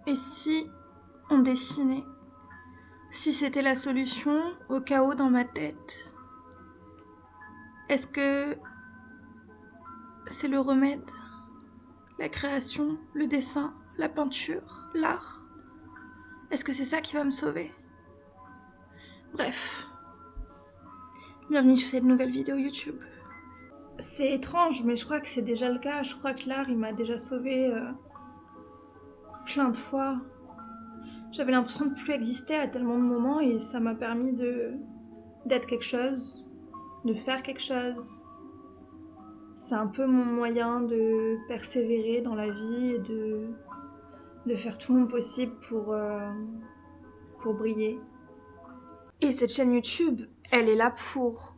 Et si on dessinait? Si c'était la solution au chaos dans ma tête? Est-ce que c'est le remède? La création, le dessin, la peinture, l'art? Est-ce que c'est ça qui va me sauver? Bref, bienvenue sur cette nouvelle vidéo YouTube. C'est étrange, mais je crois que c'est déjà le cas. Je crois que l'art, il m'a déjà sauvée plein de fois. J'avais l'impression de plus exister à tellement de moments et ça m'a permis d'être quelque chose, de faire quelque chose. C'est un peu mon moyen de persévérer dans la vie et de faire tout mon possible pour briller. Et cette chaîne YouTube, elle est là pour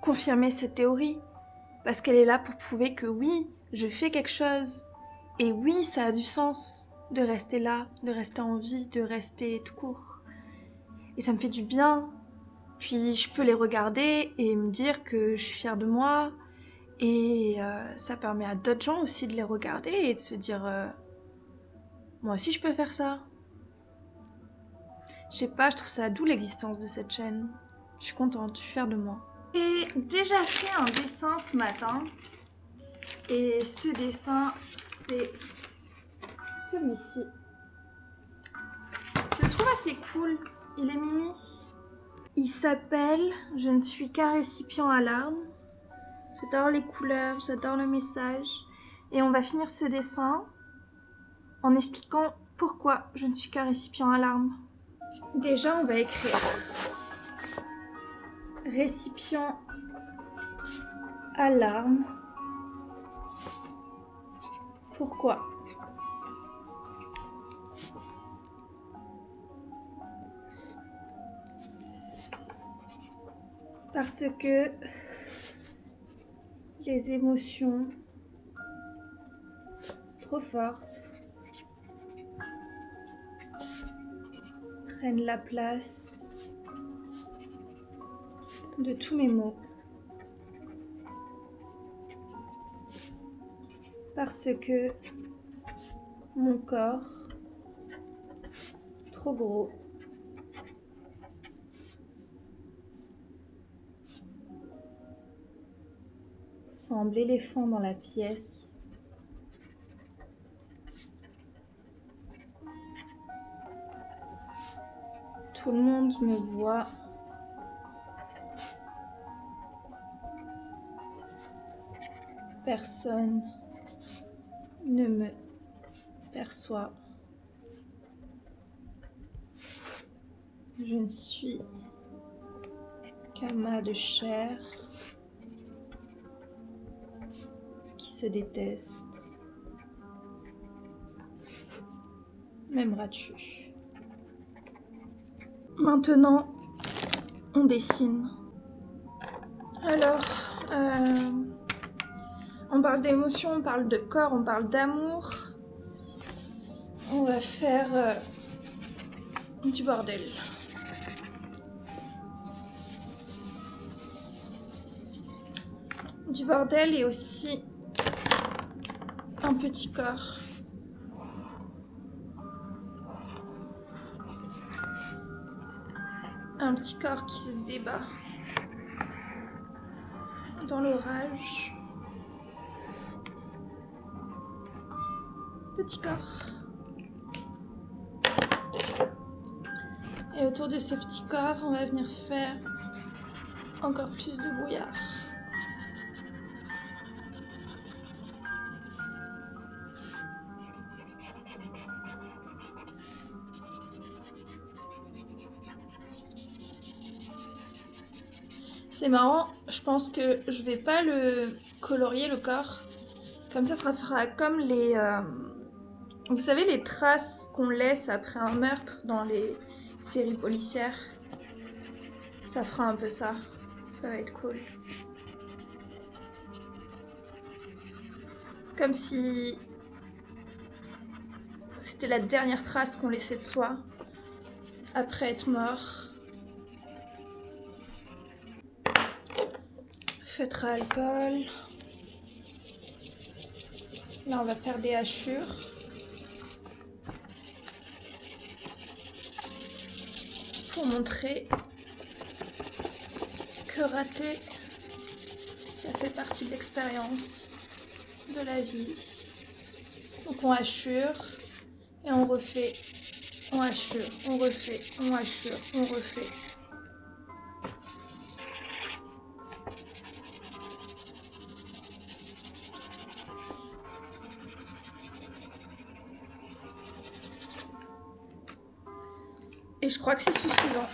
confirmer cette théorie. Parce qu'elle est là pour prouver que oui, je fais quelque chose. Et oui, ça a du sens de rester là, de rester en vie, de rester tout court. Et ça me fait du bien. Puis je peux les regarder et me dire que je suis fière de moi. Et ça permet à d'autres gens aussi de les regarder et de se dire moi aussi je peux faire ça. Je sais pas, je trouve ça doux l'existence de cette chaîne. Je suis contente, je suis fière de moi. J'ai déjà fait un dessin ce matin. Et ce dessin, c'est celui-ci. Je le trouve assez cool. Il est mimi. Il s'appelle « Je ne suis qu'un récipient à larmes ». J'adore les couleurs, j'adore le message. Et on va finir ce dessin en expliquant pourquoi je ne suis qu'un récipient à larmes. Déjà, on va écrire « Récipient à larmes ». Pourquoi ? Parce que les émotions trop fortes prennent la place de tous mes mots. Parce que mon corps, trop gros, semble éléphant dans la pièce. Tout le monde me voit. Personne ne me perçoit. Je ne suis qu'amas de chair qui se déteste. M'aimeras-tu ? Maintenant, on dessine. Alors, on parle d'émotion, on parle de corps, on parle d'amour. On va faire du bordel. Du bordel et aussi un petit corps. Un petit corps qui se débat dans l'orage. Petit corps. Et autour de ce petit corps, on va venir faire encore plus de brouillard. C'est marrant, je pense que je vais pas le colorier le corps. Comme ça fera comme les... vous savez les traces qu'on laisse après un meurtre dans les séries policières. Ça fera un peu ça. Ça va être cool. Comme si c'était la dernière trace qu'on laissait de soi après être mort. Feutre à alcool. Là, on va faire des hachures. pour montrer que rater, ça fait partie de l'expérience de la vie. Donc on hachure et on refait, on hachure, on refait, on hachure, on refait. Et je crois que c'est suffisant.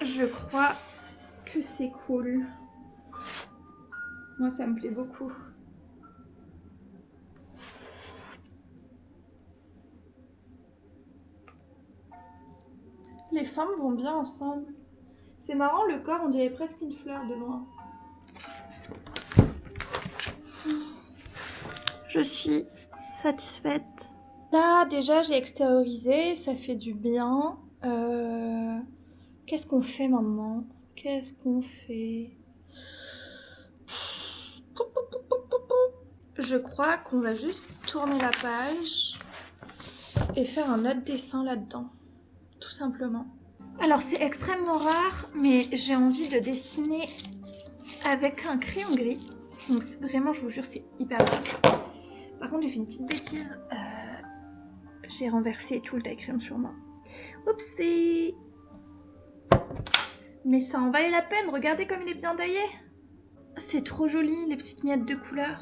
Je crois que c'est cool. Moi, ça me plaît beaucoup. Les formes vont bien ensemble. C'est marrant, le corps, on dirait presque une fleur de loin. Je suis satisfaite. Là, déjà, j'ai extériorisé, ça fait du bien. Qu'est-ce qu'on fait maintenant? Qu'est-ce qu'on fait? Je crois qu'on va juste tourner la page et faire un autre dessin là-dedans, tout simplement. Alors, c'est extrêmement rare, mais j'ai envie de dessiner avec un crayon gris. Donc, vraiment, je vous jure, c'est hyper rare. Par contre, j'ai fait une petite bêtise. J'ai renversé tout le taille-crayon sur moi. Oupsie! Mais ça en valait la peine, regardez comme il est bien taillé. C'est trop joli, les petites miettes de couleur.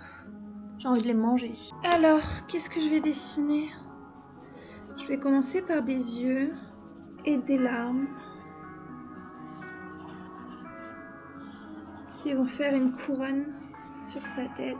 J'ai envie de les manger. Alors, qu'est-ce que je vais dessiner? Je vais commencer par des yeux et des larmes qui vont faire une couronne sur sa tête.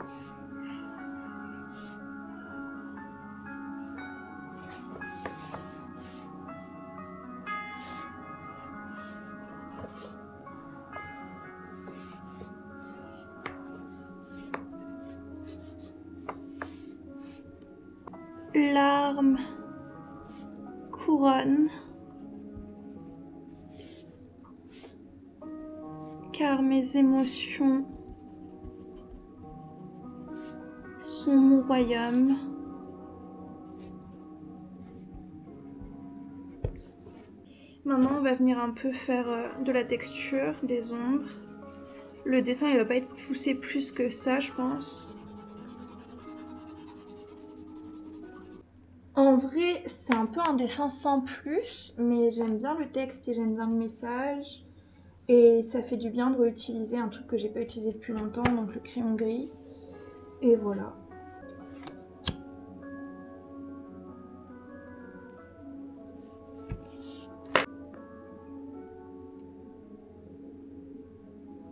Larmes, couronne, car mes émotions sont mon royaume. Maintenant, on va venir un peu faire de la texture, des ombres. Le dessin, il va pas être poussé plus que ça, je pense. En vrai, c'est un peu un dessin sans plus, mais j'aime bien le texte et j'aime bien le message. Et ça fait du bien de réutiliser un truc que j'ai pas utilisé depuis longtemps, donc le crayon gris. Et voilà.